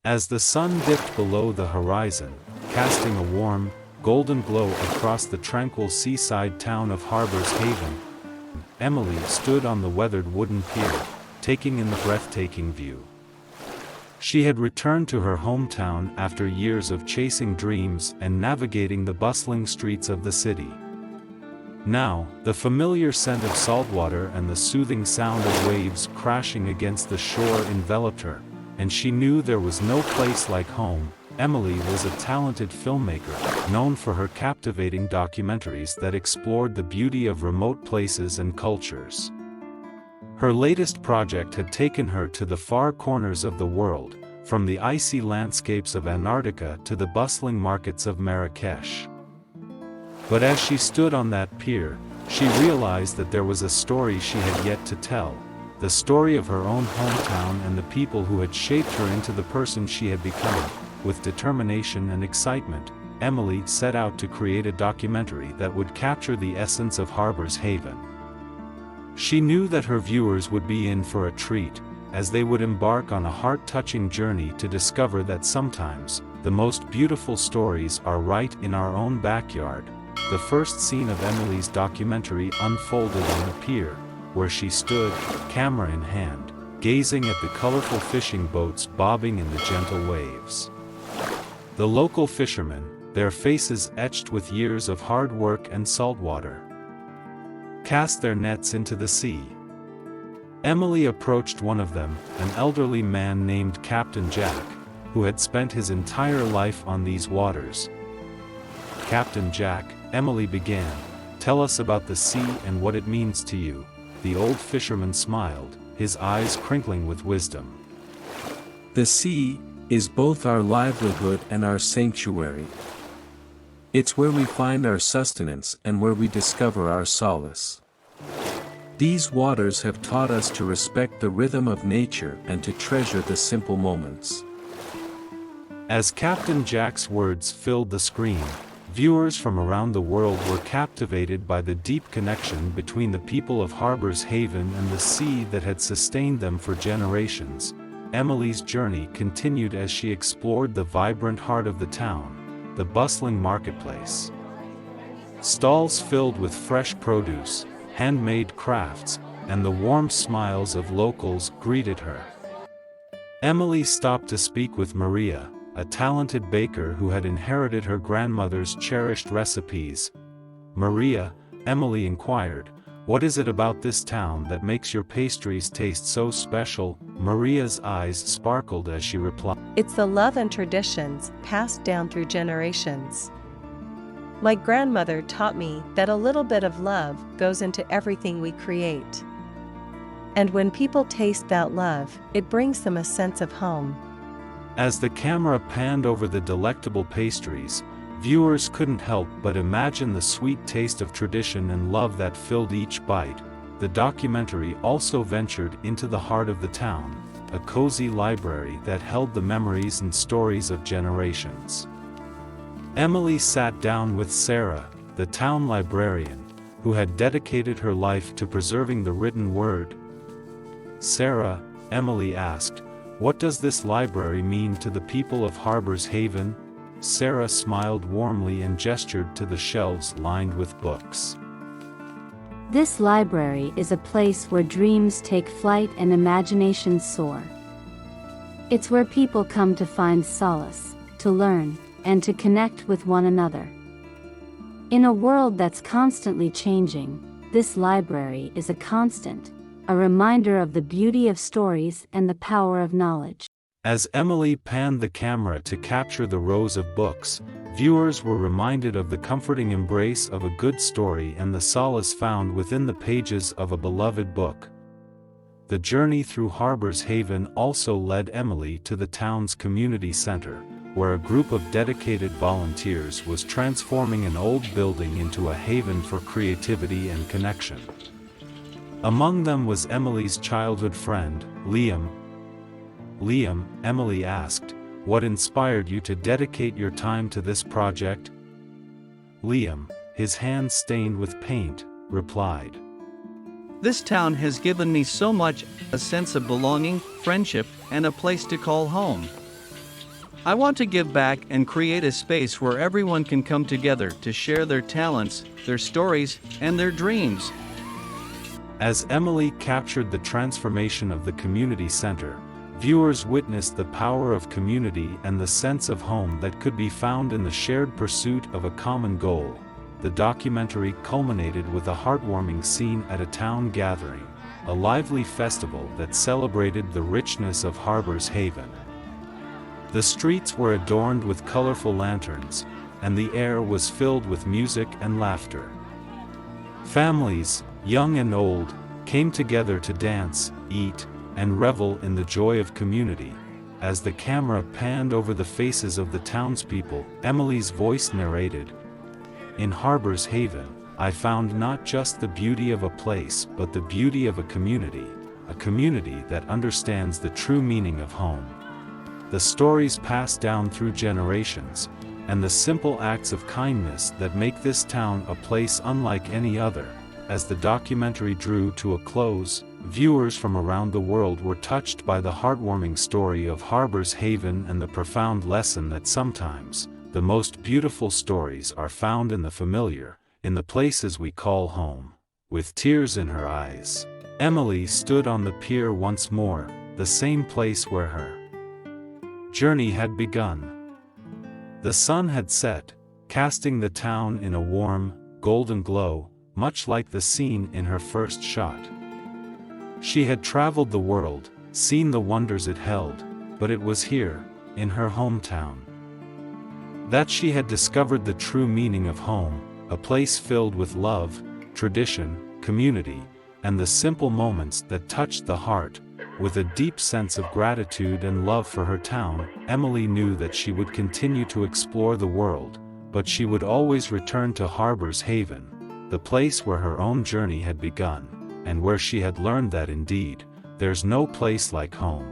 As the sun dipped below the horizon, casting a warm, golden glow across the tranquil seaside town of Harbor's Haven, Emily stood on the weathered wooden pier, taking in the breathtaking view. She had returned to her hometown after years of chasing dreams and navigating the bustling streets of the city. Now, the familiar scent of saltwater and the soothing sound of waves crashing against the shore enveloped her, and she knew there was no place like home. Emily was a talented filmmaker, known for her captivating documentaries that explored the beauty of remote places and cultures. Her latest project had taken her to the far corners of the world, from the icy landscapes of Antarctica to the bustling markets of Marrakesh. But as she stood on that pier, she realized that there was a story she had yet to tell, the story of her own hometown and the people who had shaped her into the person she had become. With determination and excitement, Emily set out to create a documentary that would capture the essence of Harbor's Haven. She knew that her viewers would be in for a treat, as they would embark on a heart-touching journey to discover that sometimes, the most beautiful stories are right in our own backyard. The first scene of Emily's documentary unfolded on the pier, where she stood, camera in hand, gazing at the colorful fishing boats bobbing in the gentle waves. The local fishermen, their faces etched with years of hard work and saltwater, cast their nets into the sea. Emily approached one of them, an elderly man named Captain Jack, who had spent his entire life on these waters. "Captain Jack," Emily began, "tell us about the sea and what it means to you." The old fisherman smiled, his eyes crinkling with wisdom. "The sea is both our livelihood and our sanctuary. It's where we find our sustenance and where we discover our solace. These waters have taught us to respect the rhythm of nature and to treasure the simple moments." As Captain Jack's words filled the screen, viewers from around the world were captivated by the deep connection between the people of Harbor's Haven and the sea that had sustained them for generations. Emily's journey continued as she explored the vibrant heart of the town, the bustling marketplace. Stalls filled with fresh produce, handmade crafts, and the warm smiles of locals greeted her. Emily stopped to speak with Maria, a talented baker who had inherited her grandmother's cherished recipes. "Maria," Emily inquired, "what is it about this town that makes your pastries taste so special?" Maria's eyes sparkled as she replied, "It's the love and traditions passed down through generations. My grandmother taught me that a little bit of love goes into everything we create. And when people taste that love, it brings them a sense of home." As the camera panned over the delectable pastries, viewers couldn't help but imagine the sweet taste of tradition and love that filled each bite. The documentary also ventured into the heart of the town, a cozy library that held the memories and stories of generations. Emily sat down with Sarah, the town librarian, who had dedicated her life to preserving the written word. "Sarah," Emily asked, "what does this library mean to the people of Harbor's Haven?" Sarah smiled warmly and gestured to the shelves lined with books. "This library is a place where dreams take flight and imaginations soar. It's where people come to find solace, to learn, and to connect with one another. In a world that's constantly changing, this library is a constant, a reminder of the beauty of stories and the power of knowledge." As Emily panned the camera to capture the rows of books, viewers were reminded of the comforting embrace of a good story and the solace found within the pages of a beloved book. The journey through Harbor's Haven also led Emily to the town's community center, where a group of dedicated volunteers was transforming an old building into a haven for creativity and connection. Among them was Emily's childhood friend, Liam. "Liam," Emily asked, "what inspired you to dedicate your time to this project?" Liam, his hands stained with paint, replied, "This town has given me so much, a sense of belonging, friendship, and a place to call home. I want to give back and create a space where everyone can come together to share their talents, their stories, and their dreams. As Emily captured the transformation of the community center, viewers witnessed the power of community and the sense of home that could be found in the shared pursuit of a common goal. The documentary culminated with a heartwarming scene at a town gathering, a lively festival that celebrated the richness of Harbor's Haven. The streets were adorned with colorful lanterns, and the air was filled with music and laughter. Families, young and old, came together to dance, eat, and revel in the joy of community. As the camera panned over the faces of the townspeople, Emily's voice narrated, "In Harbor's Haven, I found not just the beauty of a place but the beauty of a community that understands the true meaning of home." The stories passed down through generations, and the simple acts of kindness that make this town a place unlike any other. As the documentary drew to a close, viewers from around the world were touched by the heartwarming story of Harbor's Haven and the profound lesson that sometimes, the most beautiful stories are found in the familiar, in the places we call home. With tears in her eyes, Emily stood on the pier once more, the same place where her journey had begun. The sun had set, casting the town in a warm, golden glow, much like the scene in her first shot. She had traveled the world, seen the wonders it held, but it was here, in her hometown, that she had discovered the true meaning of home, a place filled with love, tradition, community, and the simple moments that touched the heart. With a deep sense of gratitude and love for her town, Emily knew that she would continue to explore the world, but she would always return to Harbor's Haven, the place where her own journey had begun, and where she had learned that indeed, there's no place like home.